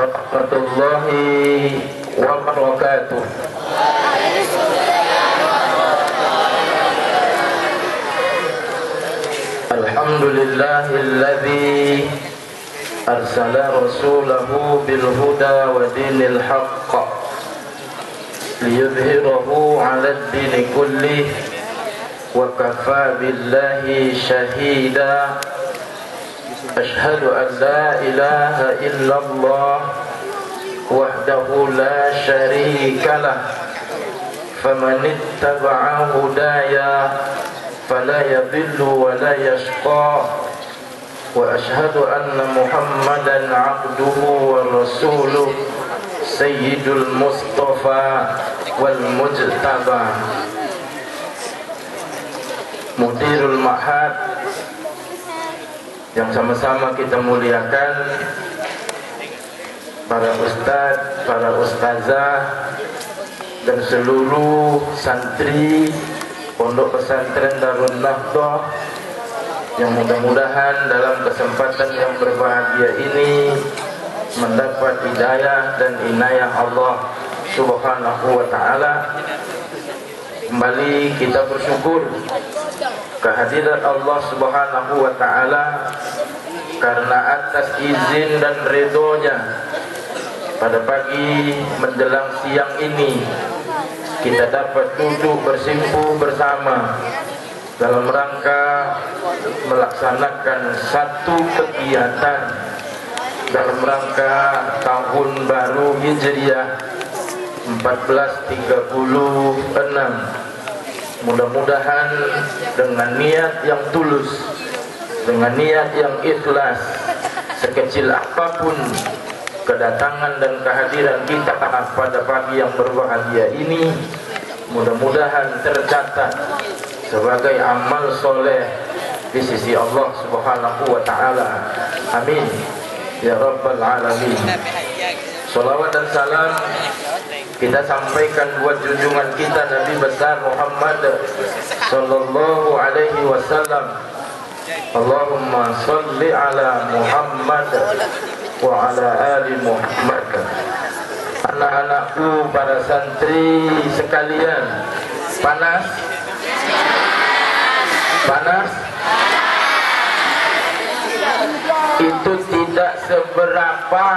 warahmatullahi wabarakatuh. Alhamdulillahilladzi arsala rasulahu bil huda wa dinil haqq liyudhhirahu 'alad dini kullih wa kafaa billahi shahida. Ashhadu an la ilaha illallah wahdahu la syarika lah, faman ittaba'a hudaya fala yadhillu wa la yashqa, wa ashhadu anna Muhammadan 'abduhu wa rasuluh sayyidul mustafa wal mujtaba mudirul ma'had yang sama-sama kita muliakan, para ustadz, para ustazah, dan seluruh santri Pondok Pesantren Darun Nahdhah yang mudah-mudahan dalam kesempatan yang berbahagia ini mendapat hidayah dan inayah Allah Subhanahu wa ta'ala. Kembali kita bersyukur kehadiran Allah Subhanahu wa ta'ala karena atas izin dan ridhonya pada pagi menjelang siang ini kita dapat duduk bersimpuh bersama dalam rangka melaksanakan satu kegiatan dalam rangka tahun baru Hijriah 1436. Mudah-mudahan dengan niat yang tulus, dengan niat yang ikhlas, sekecil apapun kedatangan dan kehadiran kita pada pagi yang berbahagia ini, mudah-mudahan tercatat sebagai amal soleh di sisi Allah Subhanahu wa ta'ala. Amin ya rabbal alamin. Salawat dan salam kita sampaikan buat junjungan kita Nabi besar Muhammad sallallahu alaihi wasallam. Allahumma salli ala Muhammad wa ala ali Muhammad. Anak-anakku, para santri sekalian, panas? Panas? Itu tidak seberapa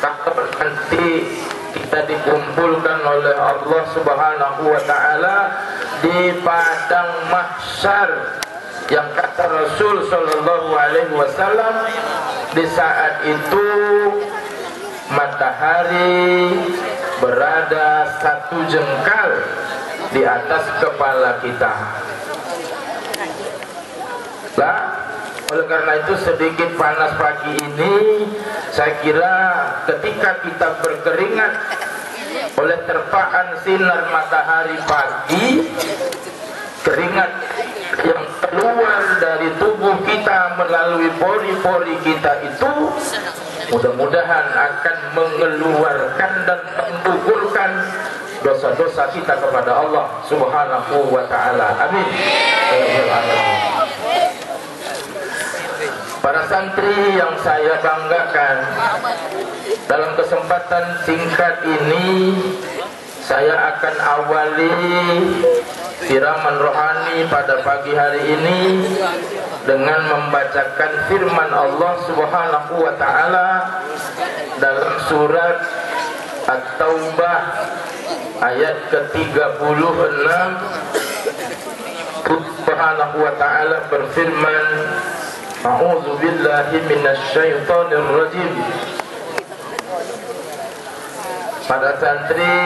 kalau nanti kita dikumpulkan oleh Allah Subhanahu wa ta'ala di padang mahsyar yang kata Rasul sallallahu alaihi wasallam di saat itu matahari berada satu jengkal di atas kepala kita. Lah, oleh karena itu sedikit panas pagi ini, saya kira ketika kita berkeringat oleh terpaan sinar matahari pagi, keringat yang keluar dari tubuh kita melalui pori-pori kita itu mudah-mudahan akan mengeluarkan dan menggugurkan dosa-dosa kita kepada Allah Subhanahu wa ta'ala. Amin. Para santri yang saya banggakan, dalam kesempatan singkat ini saya akan awali siraman rohani pada pagi hari ini dengan membacakan firman Allah Subhanahu wa ta'ala dalam surat At-Taubah ayat ke-36. Subhanahu wa ta'ala berfirman, A'udzu billahi minasyaitonir rajim. Para santri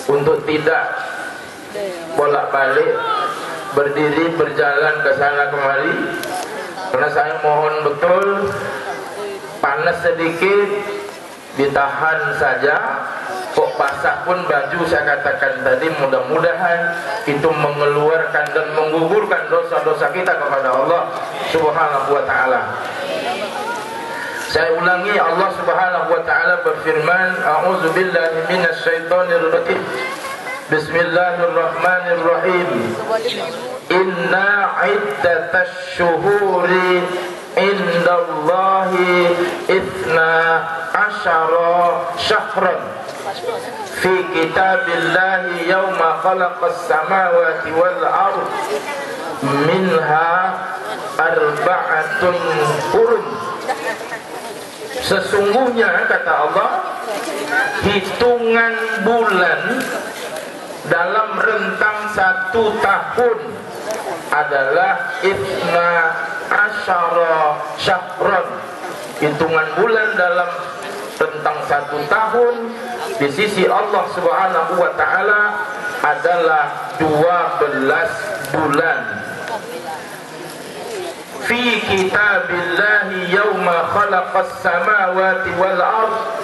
untuk tidak bolak-balik berdiri berjalan ke sana kemari, karena saya mohon betul panas sedikit ditahan saja. Kok basah pun baju, saya katakan tadi, mudah-mudahan itu mengeluarkan dan menggugurkan dosa-dosa kita kepada Allah Subhanahu wa ta'ala. Saya ulangi, Allah Subhanahu wa ta'ala berfirman, A'udzu billahi minasyaitonir rajim. Bismillahirrahmanirrahim. Inna iddatash syuhuri indallahi ithna asyara syahran fi kitabillahi yawma khalaqas samawati wal ard minha arba'atun hurum. Sesungguhnya kata Allah, hitungan bulan dalam rentang 1 tahun adalah ithna asyara syahran. Hitungan bulan dalam rentang 1 tahun di sisi Allah Subhanahu wa taala adalah 12 bulan. Fi kitabillahi yawma khalaqas samawati wal ard,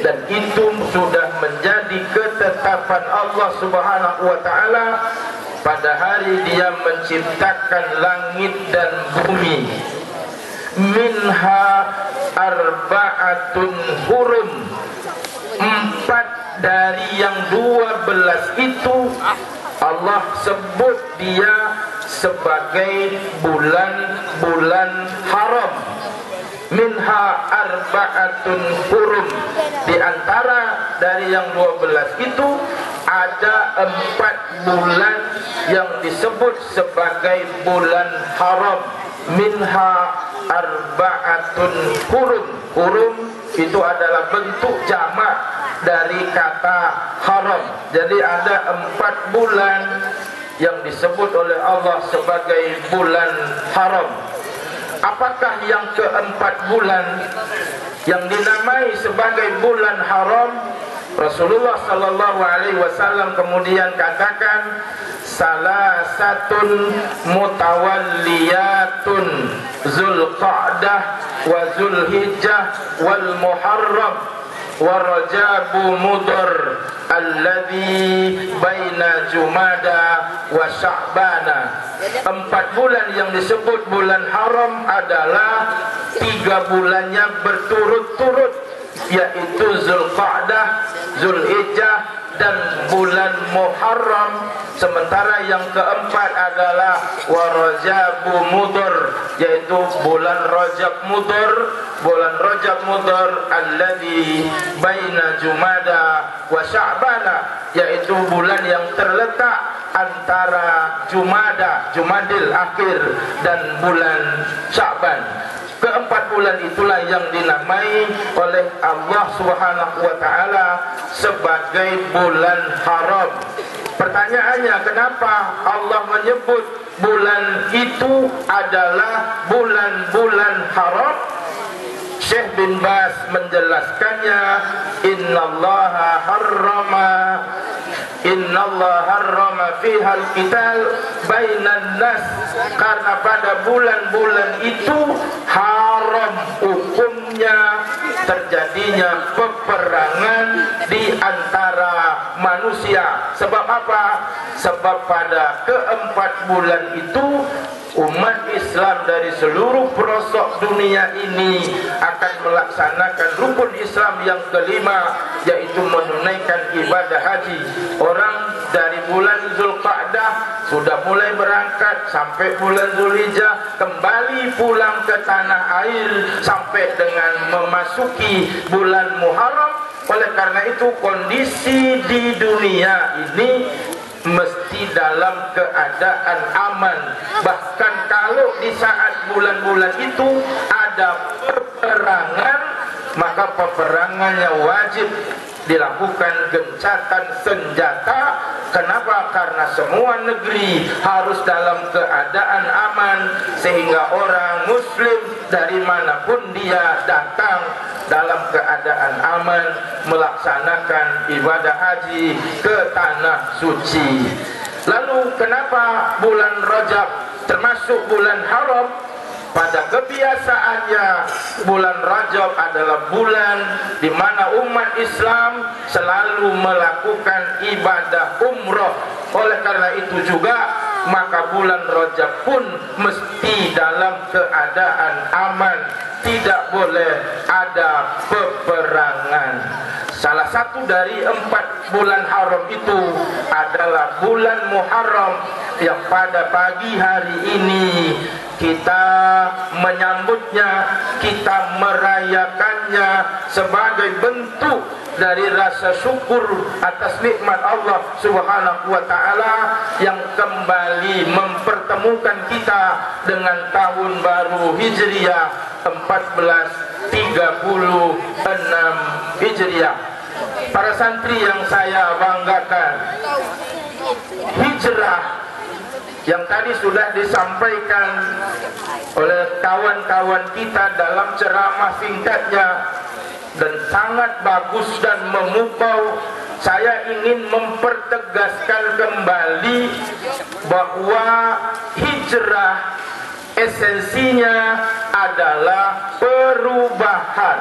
dan itu sudah menjadi ketetapan Allah Subhanahu wa taala pada hari Dia menciptakan langit dan bumi. Minha arba'atun hurum, 4 dari yang 12 itu Allah sebut dia sebagai bulan-bulan haram. Minha arba'atun hurum, di antara dari yang 12 itu ada 4 bulan yang disebut sebagai bulan haram. Minha arba'atun hurum. Hurum itu adalah bentuk jamak dari kata haram. Jadi ada 4 bulan yang disebut oleh Allah sebagai bulan haram. Apakah yang keempat bulan yang dinamai sebagai bulan haram? Rasulullah sallallahu alaihi wasallam kemudian katakan, salasatun mutawalliyatun Zulqa'dah wa Zulhijjah wal Muharram wa Rajabu Mudhar alladhi baina Jumada wa Sya'bana. 4 bulan yang disebut bulan haram adalah 3 bulannya berturut-turut, yaitu Zulqa'dah, Zulhijjah dan bulan Muharram. Sementara yang keempat adalah Warajabu Mudhar, yaitu bulan Rajab Mudhar. Bulan Rajab Mudhar alladzi baina Jumada wa Sya'bana, yaitu bulan yang terletak antara Jumadil akhir dan bulan Sya'ban. Keempat bulan itulah yang dinamai oleh Allah Subhanahu wa taala sebagai bulan haram. Pertanyaannya, kenapa Allah menyebut bulan itu adalah bulan-bulan haram? Syekh bin Baz menjelaskannya, innallaha harrama fihal qital bainan nas, karena pada bulan-bulan itu haram hukumnya terjadinya peperangan di antara manusia. Sebab apa? Sebab pada keempat bulan itu umat Islam dari seluruh pelosok dunia ini akan melaksanakan rukun Islam yang kelima, yaitu menunaikan ibadah haji. Orang dari bulan Zulqa'dah sudah mulai berangkat sampai bulan Zulhijjah, kembali pulang ke tanah air sampai dengan memasuki bulan Muharram. Oleh karena itu kondisi di dunia ini mesti dalam keadaan aman. Bahkan kalau di saat bulan-bulan itu ada peperangan, maka peperangannya wajib dilakukan gencatan senjata. Kenapa? Karena semua negeri harus dalam keadaan aman, sehingga orang muslim dari manapun dia datang dalam keadaan aman melaksanakan ibadah haji ke tanah suci. Lalu kenapa bulan Rajab termasuk bulan haram? Pada kebiasaannya bulan Rajab adalah bulan di mana umat Islam selalu melakukan ibadah umroh. Oleh karena itu juga maka bulan Rajab pun mesti dalam keadaan aman, tidak boleh ada peperangan. Salah satu dari 4 bulan haram itu adalah bulan Muharram, yang pada pagi hari ini kita menyambutnya, kita merayakannya sebagai bentuk dari rasa syukur atas nikmat Allah Subhanahu wa taala yang kembali mempertemukan kita dengan tahun baru Hijriah 1436 Hijriah. Para santri yang saya banggakan, hijrah yang tadi sudah disampaikan oleh kawan-kawan kita dalam ceramah singkatnya dan sangat bagus dan memukau, saya ingin mempertegaskan kembali bahwa hijrah esensinya adalah perubahan.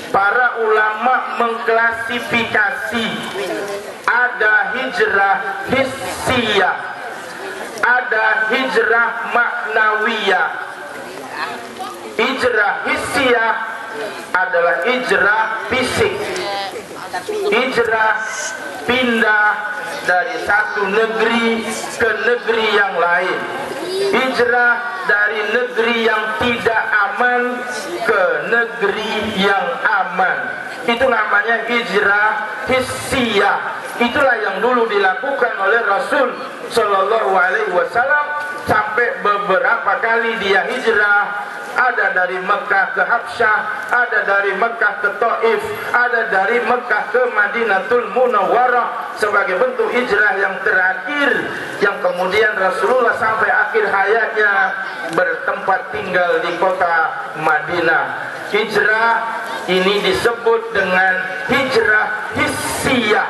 Para ulama mengklasifikasi ada hijrah hissiyah, ada hijrah maknawiyah. Hijrah hissiyah adalah hijrah fisik, hijrah pindah dari satu negeri ke negeri yang lain, hijrah dari negeri yang tidak aman ke negeri yang aman. Itu namanya hijrah hissiyah. Itulah yang dulu dilakukan oleh Rasul Shallallahu Alaihi Wasallam sampai beberapa kali dia hijrah. Ada dari Mekah ke Habsyah, ada dari Mekah ke Taif, ada dari Mekah ke Madinatul Munawwarah sebagai bentuk hijrah yang terakhir, yang kemudian Rasulullah sampai akhir hayatnya bertempat tinggal di kota Madinah. Hijrah ini disebut dengan hijrah hissiyah.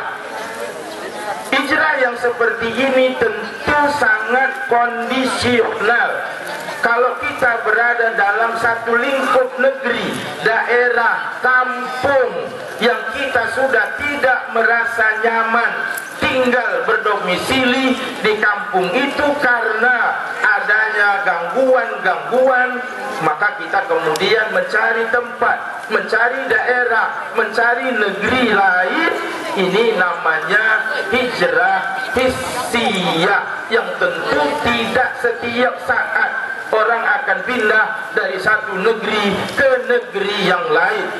Hijrah yang seperti ini tentu sangat kondisional. Kalau kita berada dalam satu lingkup negeri, daerah, kampung yang kita sudah tidak merasa nyaman tinggal berdomisili di kampung itu karena adanya gangguan-gangguan, maka kita kemudian mencari tempat, mencari daerah, mencari negeri lain. Ini namanya hijrah hissiyah, yang tentu tidak setiap saat orang akan pindah dari satu negeri ke negeri yang lain.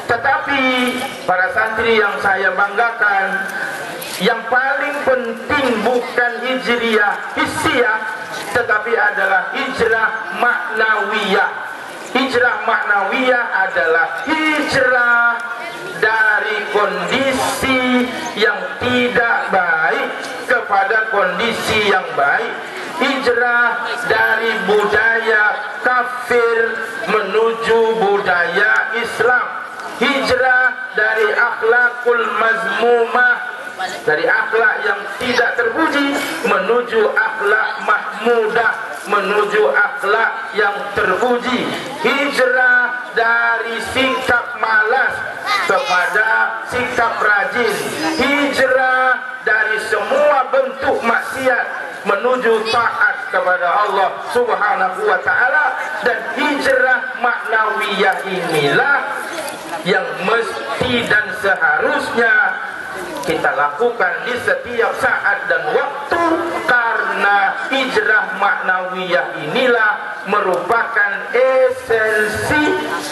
Tetapi para santri yang saya banggakan, yang paling penting bukan hijriah hissiyah, tetapi adalah hijrah maknawiyah. Hijrah maknawiyah adalah hijrah dari kondisi yang tidak baik kepada kondisi yang baik. Hijrah dari budaya kafir menuju budaya Islam. Hijrah dari akhlakul mazmumah, dari akhlak yang tidak terpuji menuju akhlak mahmudah, menuju akhlak yang terpuji. Hijrah dari sikap malas kepada sikap rajin. Hijrah dari semua bentuk maksiat menuju taat kepada Allah Subhanahu wa taala. Dan hijrah maknawiyah inilah yang mesti dan seharusnya kita lakukan di setiap saat dan waktu, karena hijrah maknawiyah inilah merupakan esensi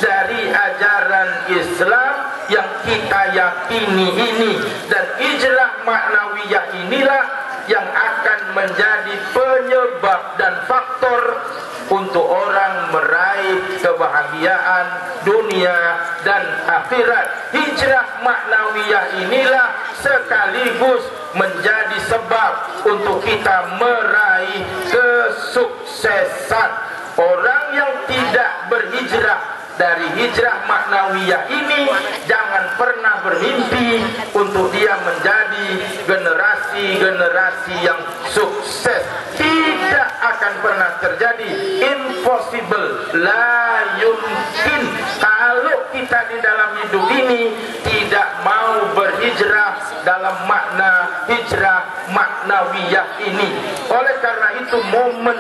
dari ajaran Islam yang kita yakini ini. Dan hijrah maknawiyah inilah yang akan menjadi penyebab dan faktor untuk orang meraih kebahagiaan dunia dan akhirat. Hijrah maknawiyah inilah sekaligus menjadi sebab untuk kita meraih kesuksesan. Orang yang tidak berhijrah dari hijrah maknawiyah ini jangan pernah bermimpi untuk dia menjadi generasi-generasi yang sukses. Tidak akan pernah terjadi. Impossible, la yumkin. Kalau kita di dalam hidup ini tidak mau berhijrah dalam makna hijrah maknawiyah ini. Oleh karena itu, momen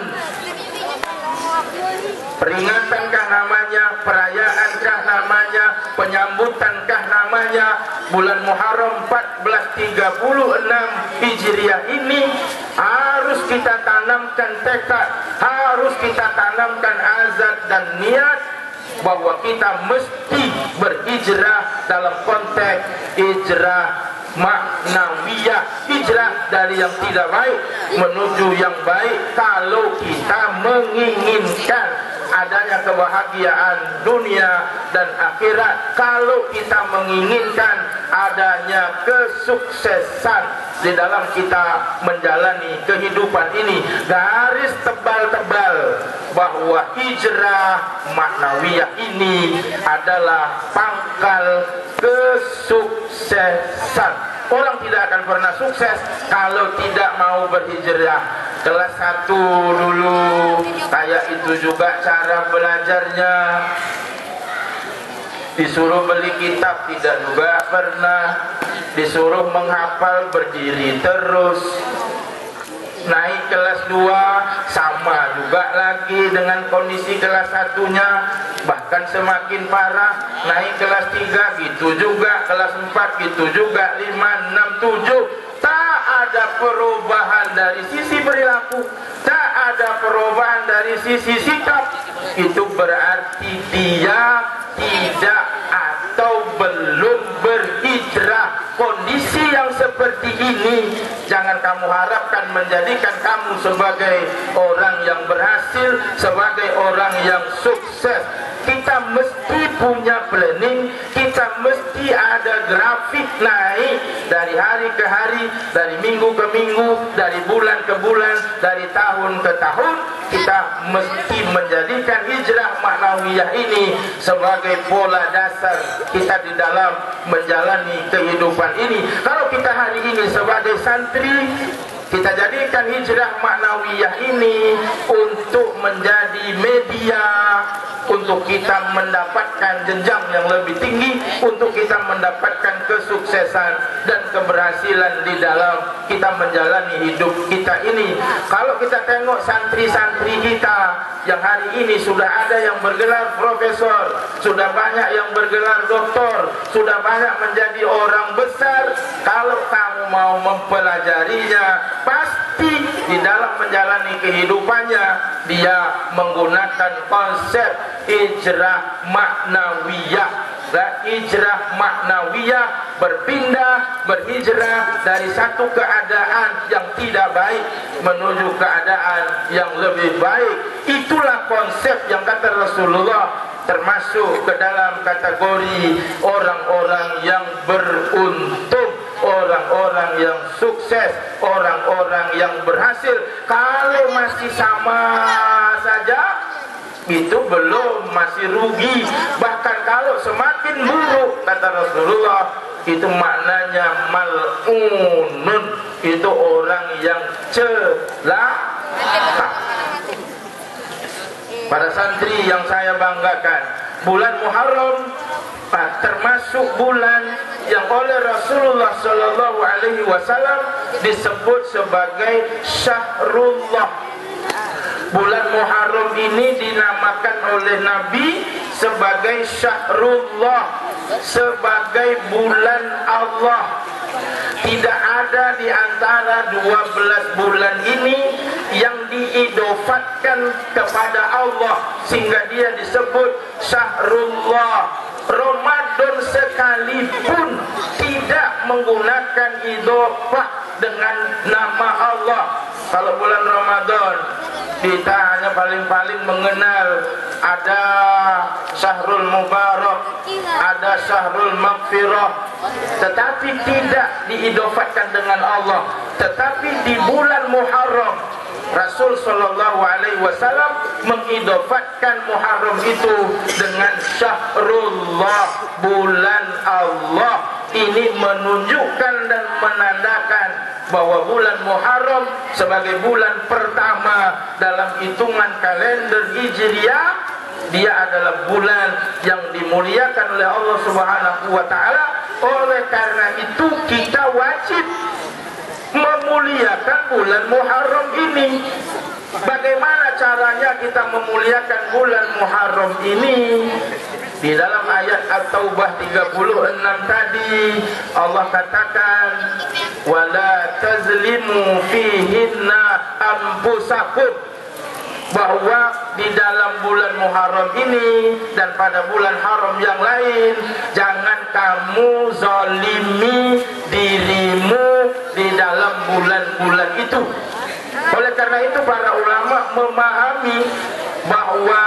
peringatankah namanya, perayaankah namanya, penyambutankah namanya, bulan Muharram 1436 Hijriah ini harus harus kita tanamkan tekad, harus kita tanamkan azat dan niat bahwa kita mesti berhijrah dalam konteks hijrah maknawiyah, hijrah dari yang tidak baik menuju yang baik. Kalau kita menginginkan adanya kebahagiaan dunia dan akhirat, kalau kita menginginkan adanya kesuksesan di dalam kita menjalani kehidupan ini, garis tebal-tebal bahwa hijrah maknawiyah ini adalah pangkal kesuksesan. Orang tidak akan pernah sukses kalau tidak mau berhijrah. Kelas 1 dulu, kayak itu juga cara belajarnya. Disuruh beli kitab tidak juga pernah. Disuruh menghafal berdiri terus. Naik kelas 2 sama juga lagi dengan kondisi kelas 1-nya, bahkan semakin parah. Naik kelas 3 gitu juga, kelas 4 gitu juga, 5, 6, 7. Tak ada perubahan dari sisi perilaku, tak ada perubahan dari sisi sikap. Itu berarti dia tidak atau belum berhijrah. Kondisi yang seperti ini jangan kamu harapkan menjadikan kamu sebagai orang yang berhasil, sebagai orang yang sukses. Kita mesti punya planning, kita mesti ada grafik naik dari hari ke hari, dari minggu ke minggu, dari bulan ke bulan, dari tahun ke tahun. Kita mesti menjadikan hijrah maknawiyah ini sebagai pola dasar kita di dalam menjalani kehidupan ini. Kalau kita hari ini sebagai santri, kita jadikan hijrah maknawiyah ini untuk menjadi media untuk kita mendapatkan jenjang yang lebih tinggi, untuk kita mendapatkan kesuksesan dan keberhasilan di dalam kita menjalani hidup kita ini. Kalau kita tengok santri-santri kita yang hari ini sudah ada yang bergelar profesor, sudah banyak yang bergelar doktor, sudah banyak menjadi orang besar. Kalau kamu mau mempelajarinya, pasti di dalam menjalani kehidupannya dia menggunakan konsep hijrah maknawiyah. Hijrah maknawiyah berpindah, berhijrah dari satu keadaan yang tidak baik menuju keadaan yang lebih baik. Itulah konsep yang kata Rasulullah termasuk ke dalam kategori orang-orang yang beruntung, orang-orang yang sukses, orang-orang yang berhasil. Kalau masih sama saja, itu belum, masih rugi. Bahkan kalau semakin buruk, kata Rasulullah, itu maknanya mal'unun, itu orang yang celaka. Para santri yang saya banggakan, bulan Muharram termasuk bulan yang oleh Rasulullah Sallallahu Alaihi Wasallam disebut sebagai Syahrullah. Bulan Muharram ini dinamakan oleh Nabi sebagai Syahrullah, sebagai bulan Allah. Tidak ada di antara 12 bulan ini yang diidofatkan kepada Allah sehingga dia disebut Syahrullah. Ramadan sekalipun tidak menggunakan idofah dengan nama Allah. Kalau bulan Ramadan kita hanya paling-paling mengenal ada Syahrul Mubarak, ada Syahrul Maghfirah, tetapi tidak diidofatkan dengan Allah. Tetapi di bulan Muharram, Rasul Sallallahu Alaihi Wasallam mengidofatkan Muharram itu dengan Syahrullah, bulan Allah. Ini menunjukkan dan menandakan bahwa bulan Muharram sebagai bulan pertama dalam hitungan kalender Hijriah, dia adalah bulan yang dimuliakan oleh Allah Subhanahu wa taala. Oleh karena itu kita wajib memuliakan bulan Muharram ini. Bagaimana caranya kita memuliakan bulan Muharram ini? Di dalam ayat At-Taubah 36 tadi Allah katakan wala tazlimu fihinna anfusakum, bahwa di dalam bulan Muharram ini dan pada bulan haram yang lain jangan kamu zalimi dirimu di dalam bulan-bulan itu. Oleh karena itu para ulama memahami bahwa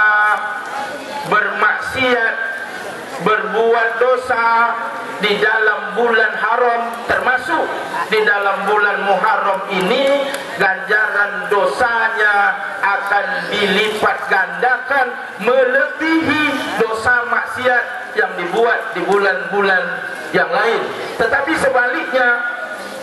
bermaksiat, berbuat dosa di dalam bulan haram, termasuk di dalam bulan Muharram ini, ganjaran dosanya akan dilipat gandakan melebihi dosa maksiat yang dibuat di bulan-bulan yang lain. Tetapi sebaliknya,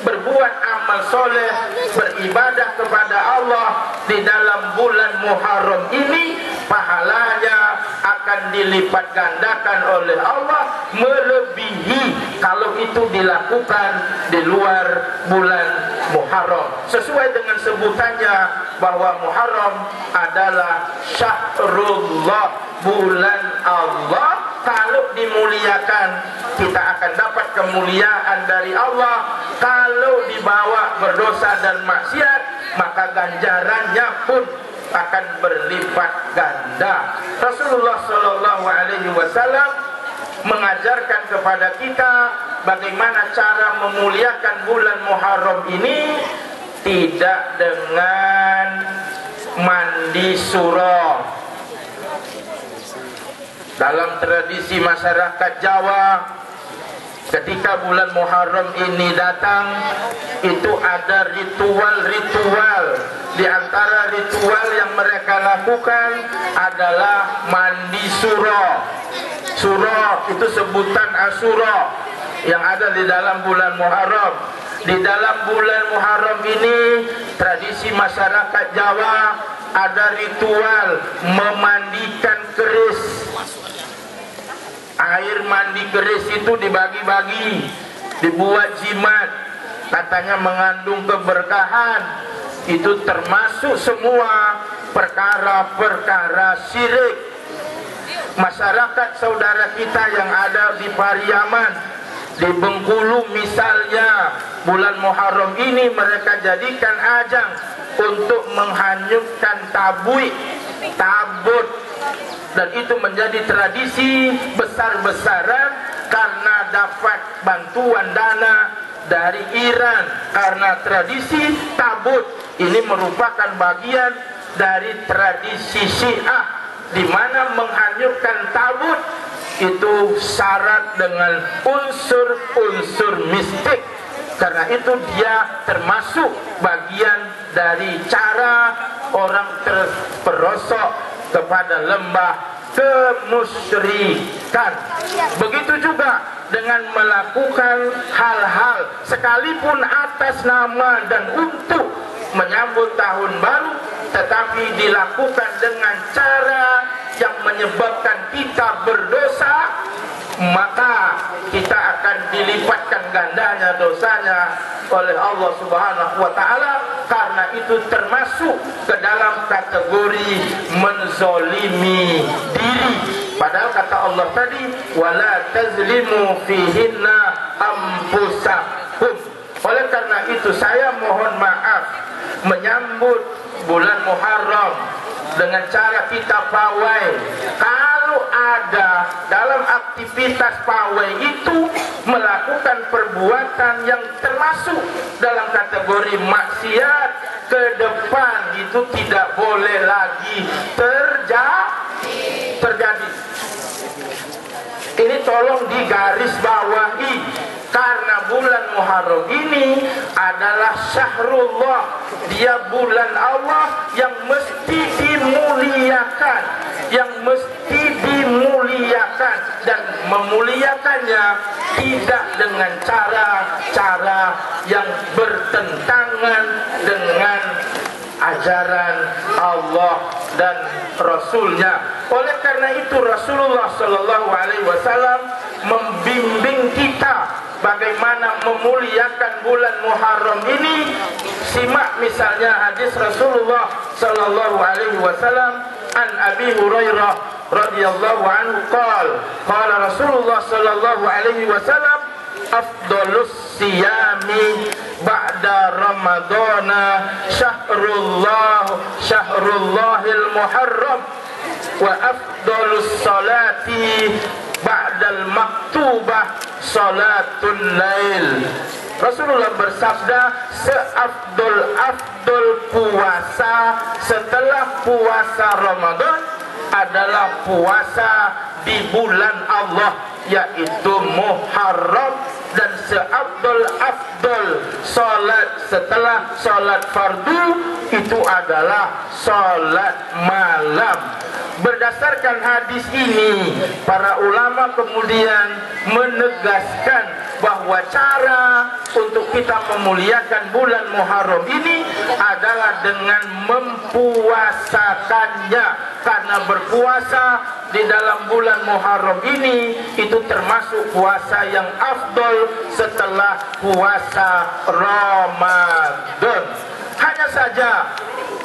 berbuat amal soleh, beribadah kepada Allah di dalam bulan Muharram ini, pahalanya akan dilipat gandakan oleh Allah melebihi kalau itu dilakukan di luar bulan Muharram. Sesuai dengan sebutannya bahwa Muharram adalah syahrullah, bulan Allah. Kalau dimuliakan, kita akan dapat kemuliaan dari Allah. Kalau dibawa berdosa dan maksiat, maka ganjarannya pun akan berlipat ganda. Rasulullah Shallallahu Alaihi Wasallam mengajarkan kepada kita bagaimana cara memuliakan bulan Muharram ini, tidak dengan mandi surah. Dalam tradisi masyarakat Jawa, ketika bulan Muharram ini datang, itu ada ritual-ritual. Di antara ritual yang mereka lakukan adalah mandi surah. Surah itu sebutan Asyura yang ada di dalam bulan Muharram. Di dalam bulan Muharram ini, tradisi masyarakat Jawa ada ritual memandikan keris. Air mandi keris itu dibagi-bagi, dibuat jimat, katanya mengandung keberkahan. Itu termasuk semua perkara-perkara syirik. Masyarakat saudara kita yang ada di Pariaman, di Bengkulu misalnya, bulan Muharram ini mereka jadikan ajang untuk menghanyutkan tabut, dan itu menjadi tradisi besar-besaran karena dapat bantuan dana dari Iran. Karena tradisi tabut ini merupakan bagian dari tradisi Syiah, di mana menghanyutkan tabut itu syarat dengan unsur-unsur mistik. Karena itu dia termasuk bagian dari cara orang terperosok kepada lembah kemusyrikan. Begitu juga dengan melakukan hal-hal sekalipun atas nama dan untuk menyambut tahun baru, tetapi dilakukan dengan cara yang menyebabkan kita berdosa, maka kita akan dilipatkan gandanya dosanya oleh Allah Subhanahu wa Ta'ala. Karena itu termasuk ke dalam kategori menzolimi diri. Padahal kata Allah tadi, wala tazlimu fihinna anfusakum. Oleh karena itu saya mohon maaf menyambut bulan Muharram dengan cara kita pawai. Kalau ada dalam aktivitas pawai itu melakukan perbuatan yang termasuk dalam kategori maksiat, ke depan itu tidak boleh lagi terjadi. Ini tolong digaris bawahi, karena bulan Muharram ini adalah syahrullah, dia bulan Allah yang mesti dimuliakan, dan memuliakannya tidak dengan cara-cara yang bertentangan dengan ajaran Allah dan Rasulnya. Oleh karena itu Rasulullah Shallallahu Alaihi Wasallam membimbing kita bagaimana memuliakan bulan Muharram ini. Simak misalnya hadis Rasulullah Shallallahu Alaihi Wasallam an Abi Hurairah radhiyallahu anhu qala Rasulullah sallallahu alaihi wasallam afdalus siyami ba'da ramadana syahrullahil muharram wa afdalus salati ba'dal maktubah salatul lail. Rasulullah bersabda, seafdol puasa setelah puasa Ramadan adalah puasa di bulan Allah, yaitu Muharram. Dan seafdol salat setelah salat fardu itu adalah salat malam. Berdasarkan hadis ini, para ulama kemudian menegaskan bahwa cara untuk kita memuliakan bulan Muharram ini adalah dengan mempuasakannya, karena berpuasa di dalam bulan Muharram ini itu termasuk puasa yang afdol setelah puasa Ramadan. Hanya saja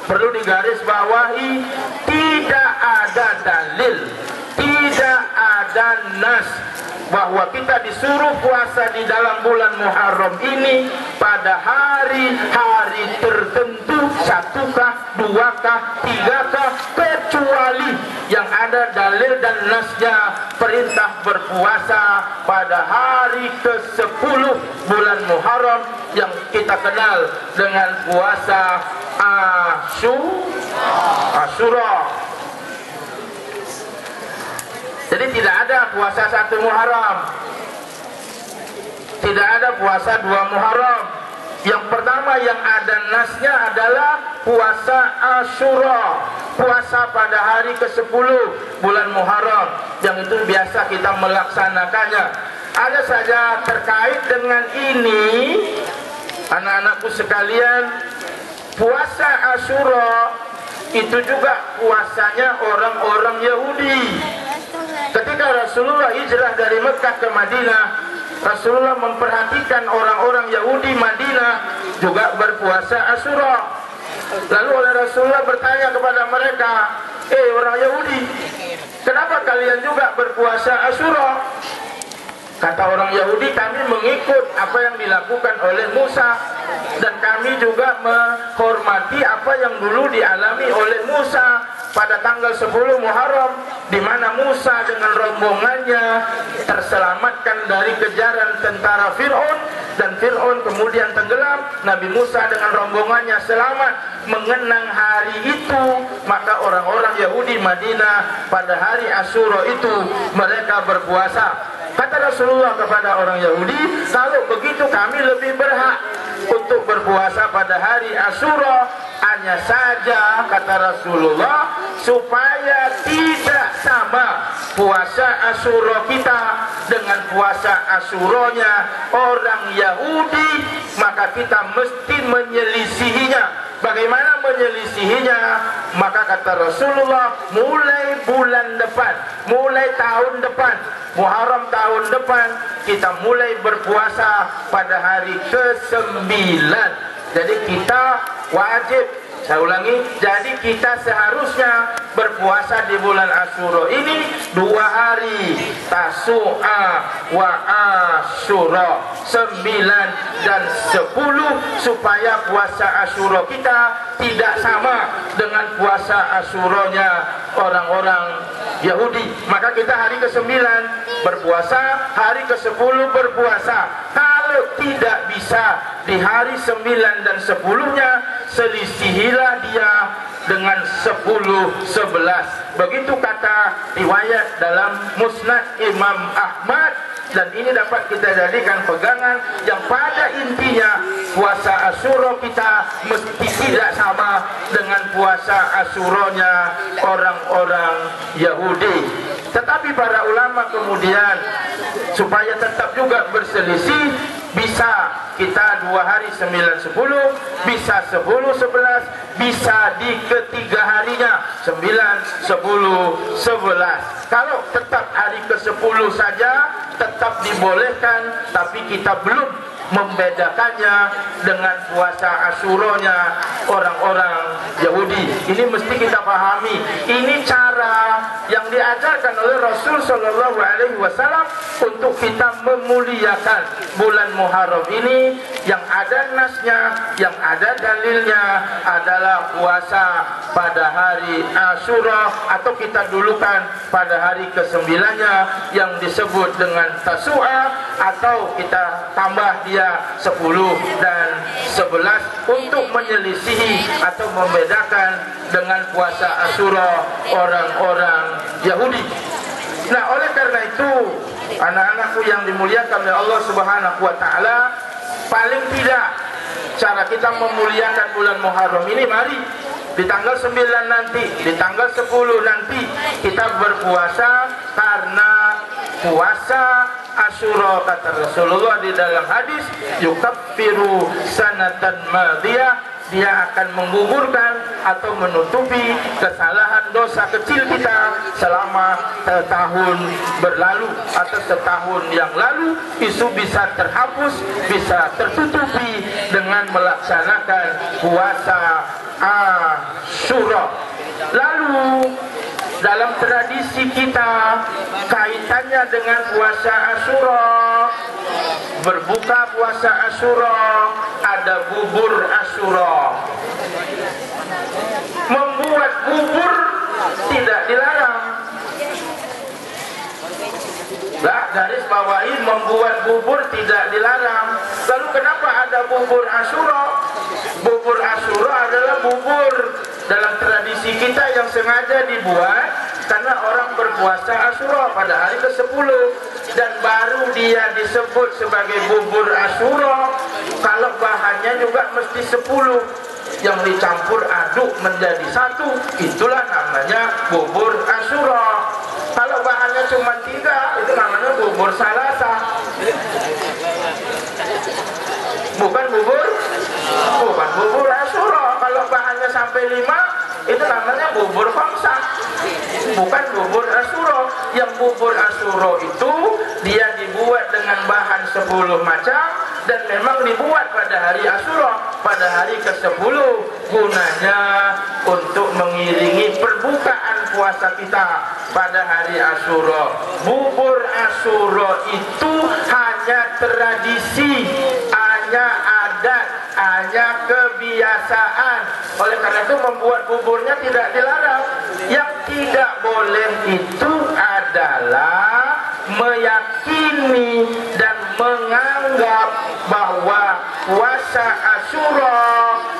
perlu digarisbawahi, tidak ada dalil, tidak ada nas bahwa kita disuruh puasa di dalam bulan Muharram ini pada hari-hari tertentu, satukah, duakah, tigakah, kecuali yang ada dalil dan nasnya perintah berpuasa pada hari ke-10 bulan Muharram yang kita kenal dengan puasa Asyura. Jadi tidak ada puasa 1 Muharram, tidak ada puasa 2 Muharram. Yang pertama yang ada nasnya adalah puasa Asyura, puasa pada hari ke-10 bulan Muharram, yang itu biasa kita melaksanakannya. Ada saja terkait dengan ini, anak-anakku sekalian, puasa Asyura itu juga puasanya orang-orang Yahudi. Ketika Rasulullah hijrah dari Mekah ke Madinah, Rasulullah memperhatikan orang-orang Yahudi Madinah juga berpuasa Asyura. Lalu oleh Rasulullah bertanya kepada mereka, orang Yahudi, kenapa kalian juga berpuasa Asyura? Kata orang Yahudi, kami mengikut apa yang dilakukan oleh Musa, dan kami juga menghormati apa yang dulu dialami oleh Musa pada tanggal 10 Muharram, di mana Musa dengan rombongannya terselamatkan dari kejaran tentara Fir'aun, dan Fir'aun kemudian tenggelam. Nabi Musa dengan rombongannya selamat. Mengenang hari itu, maka orang-orang Yahudi Madinah pada hari Asyura itu mereka berpuasa. Kata Rasulullah kepada orang Yahudi, kalau begitu kami lebih berhak untuk berpuasa pada hari Asyura. Hanya saja, kata Rasulullah, supaya tidak sama puasa Asyura kita dengan puasa Asyuranya orang Yahudi, maka kita mesti menyelisihinya. Bagaimana menyelisihinya? Maka kata Rasulullah, mulai bulan depan, mulai tahun depan, Muharram tahun depan, kita mulai berpuasa pada hari ke-9. Jadi kita wajib, saya ulangi, jadi kita seharusnya berpuasa di bulan Asyura ini 2 hari, Tasu'a wa Asyura, 9 dan 10, supaya puasa Asyura kita tidak sama dengan puasa Asyuranya orang-orang Yahudi. Maka kita hari ke-9 berpuasa, hari ke-10 berpuasa. Kalau tidak bisa di hari 9 dan 10-nya, selisihilah dia dengan 10-11. Begitu kata riwayat dalam Musnad Imam Ahmad, dan ini dapat kita jadikan pegangan yang pada intinya puasa Asyura kita mesti tidak sama dengan puasa Asyuranya orang-orang Yahudi. Tetapi para ulama kemudian supaya tetap juga berselisih, bisa kita 2 hari 9-10, bisa 10-11, bisa di ketiga harinya 9-10-11. Kalau tetap hari ke-10 saja tetap dibolehkan, tapi kita belum membedakannya dengan puasa Asyuranya orang-orang Yahudi. Ini mesti kita pahami. Ini cara yang diajarkan oleh Rasul Shallallahu Alaihi Wasallam untuk kita memuliakan bulan Muharram ini. Yang ada nasnya, yang ada dalilnya adalah puasa pada hari Asyura, atau kita dulukan pada hari ke-9-nya yang disebut dengan Tasu'a, atau kita tambah dia 10 dan 11 untuk menyelisihi atau membedakan dengan puasa Asyura orang-orang Yahudi. Nah, oleh karena itu, anak-anakku yang dimuliakan oleh Allah Subhanahu wa taala, paling tidak cara kita memuliakan bulan Muharram ini, mari di tanggal 9 nanti, di tanggal 10 nanti kita berpuasa, karena puasa Asyura, kata Rasulullah di dalam hadis, yukaffiru sanatan madiyah, dia akan menggugurkan atau menutupi kesalahan dosa kecil kita selama setahun berlalu atau setahun yang lalu. Itu bisa terhapus, bisa tertutupi dengan melaksanakan puasa Asyura. Lalu dalam tradisi kita, kaitannya dengan puasa Asyura, berbuka puasa Asyura, ada bubur Asyura. Membuat bubur tidak dilarang. Lah, garis bawahi, membuat bubur tidak dilarang. Lalu kenapa ada bubur Asyura? Bubur Asyura adalah bubur dalam tradisi kita yang sengaja dibuat karena orang berpuasa Asyura pada hari ke-10, dan baru dia disebut sebagai bubur Asyura kalau bahannya juga mesti 10 yang dicampur aduk menjadi satu. Itulah namanya bubur Asyura. Kalau bahannya cuma 3, itu namanya bubur salasa. Bukan bubur Asyura. Kalau bahannya sampai 5, itu namanya bubur khamsa, bukan bubur Asyura. Yang bubur Asyura itu dia dibuat dengan bahan 10 macam, dan memang dibuat pada hari Asyura, pada hari ke-10, gunanya untuk mengiringi perbukaan puasa kita pada hari Asyura. Bubur Asyura itu hanya tradisi, hanya adat, hanya kebiasaan. Oleh karena itu membuat buburnya tidak dilarang. Yang tidak boleh itu adalah meyakini dan menganggap bahwa puasa Asyura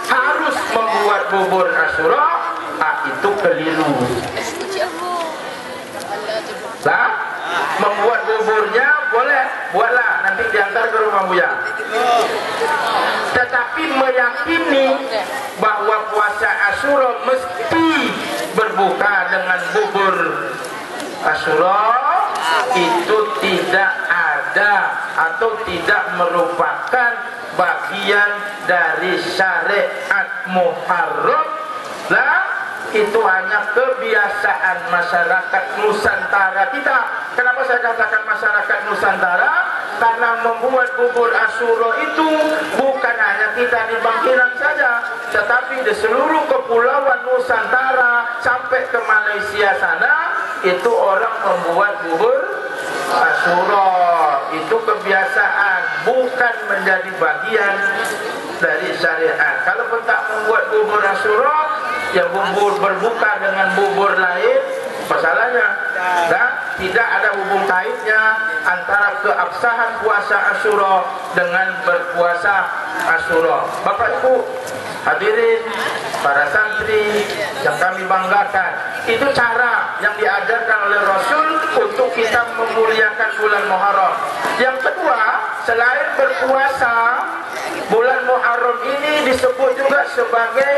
harus membuat bubur Asyura. Itu keliru. Lah, membuat buburnya boleh, buatlah, nanti diantar ke rumah Buya. Tetapi meyakini bahwa puasa Asyura mesti berbuka dengan bubur Asyura, itu tidak ada atau tidak merupakan bagian dari syariat Muharram. Lah, itu hanya kebiasaan masyarakat Nusantara kita. Kenapa saya katakan masyarakat Nusantara? Karena membuat bubur Asyura itu bukan hanya kita di Bangkinang saja, tetapi di seluruh kepulauan Nusantara sampai ke Malaysia sana, itu orang membuat bubur Asyura. Itu kebiasaan, bukan menjadi bagian dari syariat. Kalau pun tak membuat bubur Asyura, ya bubur berbuka dengan bubur lain, masalahnya dan tidak ada hubung kaitnya antara keabsahan puasa Asyura dengan berpuasa Asyura. Bapak Ibu hadirin, para santri yang kami banggakan, itu cara yang diajarkan oleh Rasul untuk kita memuliakan bulan Muharram. Yang kedua, selain berpuasa, bulan Muharram ini disebut juga sebagai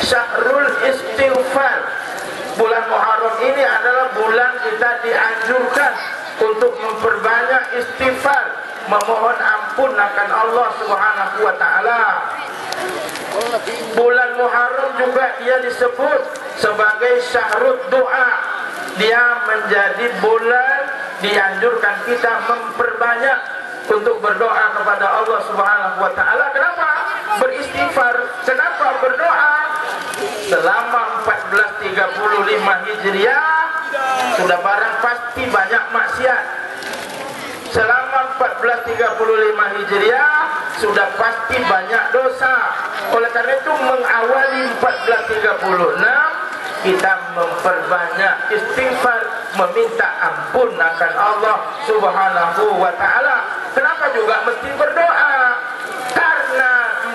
Syahrul Istighfar. Bulan Muharram ini adalah bulan kita dianjurkan untuk memperbanyak istighfar, memohon ampun akan Allah Subhanahu wa taala. Bulan Muharram juga dia disebut sebagai Syahrul Doa. Dia menjadi bulan dianjurkan kita memperbanyak untuk berdoa kepada Allah Subhanahu wa taala. Kenapa? Beristighfar. Kenapa berdoa? selama 1435 Hijriah sudah barang pasti banyak maksiat. Selama 1435 Hijriah sudah pasti banyak dosa. Oleh karena itu mengawali 1436 kita memperbanyak istighfar, meminta ampun akan Allah Subhanahu wa taala. Kenapa juga mesti berdoa? Karena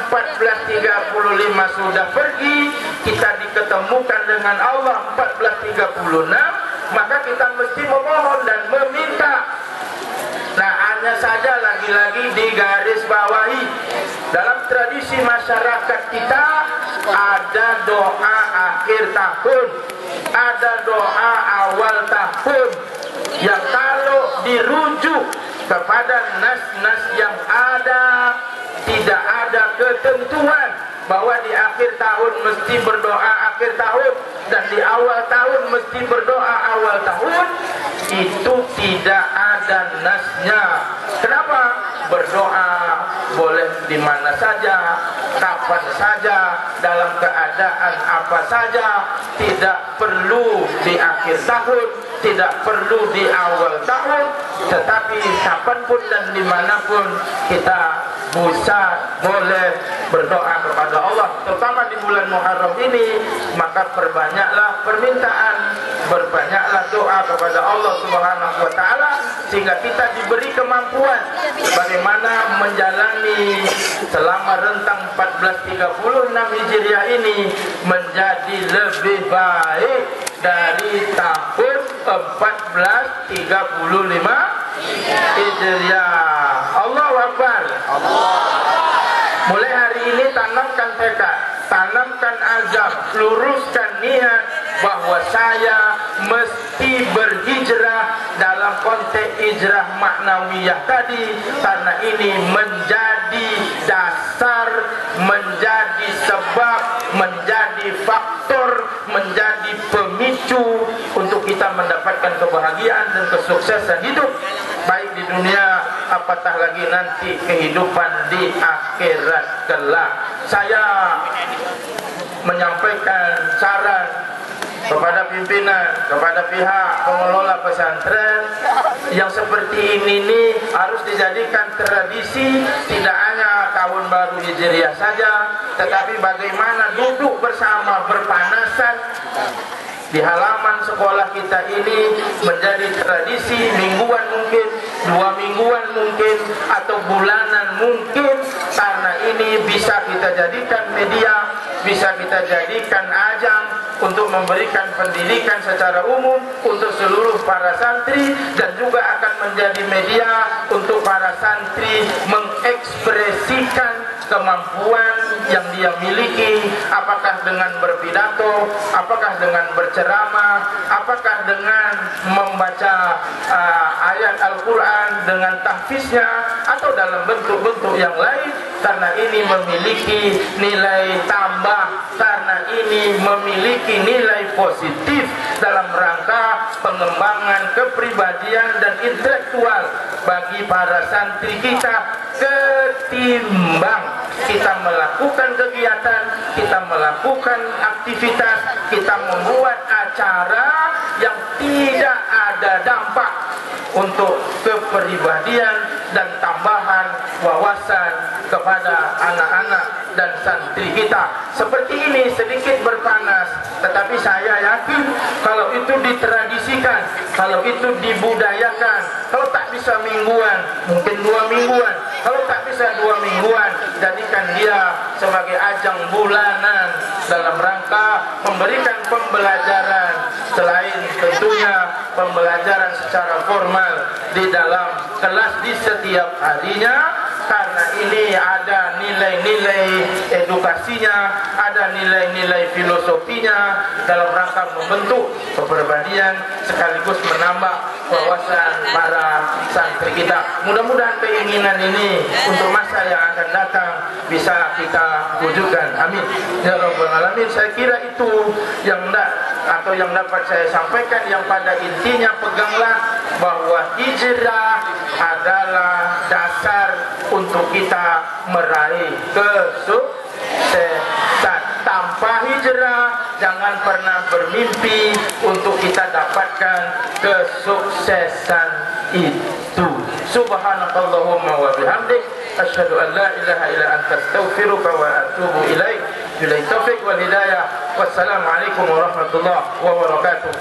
1435 sudah pergi, kita diketemukan dengan Allah 1436, maka kita mesti memohon dan meminta. Nah, hanya saja lagi-lagi digaris bawahi, dalam tradisi masyarakat kita ada doa akhir tahun, ada doa awal tahun yang kalau dirujuk kepada nas-nas yang ada, tidak ada ketentuan bahwa di akhir tahun mesti berdoa akhir tahun dan di awal tahun mesti berdoa awal tahun. Itu tidak ada nasnya. Kenapa? Berdoa boleh di mana saja, kapan saja, dalam keadaan apa saja. Tidak perlu di akhir tahun, tidak perlu di awal tahun, tetapi kapanpun dan dimanapun kita bisa boleh berdoa kepada Allah. Terutama di bulan Muharram ini, maka perbanyaklah permintaan, berbanyaklah doa kepada Allah Subhanahu wa taala, sehingga kita diberi kemampuan bagaimana menjalani selama rentang 1436 Hijriah ini menjadi lebih baik dari tahun 1435 Hijriah. Allahu Akbar. Mulai hari ini tanamkan tekad, tanamkan azam, luruskan niat bahwa saya mesti berhijrah dalam konteks hijrah maknawiyah tadi, karena ini menjadi dasar, menjadi sebab, menjadi faktor, menjadi pemicu untuk kita mendapatkan kebahagiaan dan kesuksesan hidup, baik di dunia apatah lagi nanti kehidupan di akhirat kelak. Saya menyampaikan saran kepada pimpinan, kepada pihak pengelola pesantren yang seperti ini harus dijadikan tradisi, tidak hanya tahun baru Hijriah saja, tetapi bagaimana duduk bersama berpanasan di halaman sekolah kita ini menjadi tradisi mingguan mungkin, 2 mingguan mungkin, atau bulanan mungkin, karena ini bisa kita jadikan media, bisa kita jadikan ajang untuk memberikan pendidikan secara umum untuk seluruh para santri, dan juga akan menjadi media untuk para santri mengekspresikan kemampuan yang dia miliki, apakah dengan berpidato, apakah dengan berceramah, apakah dengan membaca ayat Al-Quran dengan tahfiznya, atau dalam bentuk-bentuk yang lain, karena ini memiliki nilai tambah, karena ini memiliki nilai positif dalam rangka pengembangan kepribadian dan intelektual bagi para santri kita, ketimbang kita melakukan kegiatan, kita melakukan aktivitas, kita membuat acara yang tidak ada dampak untuk kepribadian dan tambahan wawasan kepada anak-anak dan santri kita. Seperti ini sedikit berpanas, tetapi saya yakin kalau itu ditradisikan, kalau itu dibudayakan, kalau tak bisa mingguan, mungkin 2 mingguan, kalau tak bisa 2 mingguan, jadikan dia sebagai ajang bulanan dalam rangka memberikan pembelajaran, selain tentunya pembelajaran secara formal di dalam kelas di setiap harinya, karena ini ada nilai-nilai edukasinya, ada nilai-nilai filosofinya dalam rangka membentuk kepribadian sekaligus menambah wawasan para santri kita. Mudah-mudahan keinginan ini untuk masa yang akan datang bisa kita wujudkan. Amin ya rabbal alamin. Saya kira itu yang dapat saya sampaikan, yang pada intinya peganglah bahwa hijrah adalah dasar untuk kita meraih kesuksesan. tanpa hijrah, jangan pernah bermimpi untuk kita dapatkan kesuksesan itu. Subhanakallahumma wa bihamdik, asyhadu an la ilaha illa anta, astaghfiruka wa atubu ilaik. Billahi taufiq wal hidayah. Wassalamualaikum warahmatullahi wabarakatuh.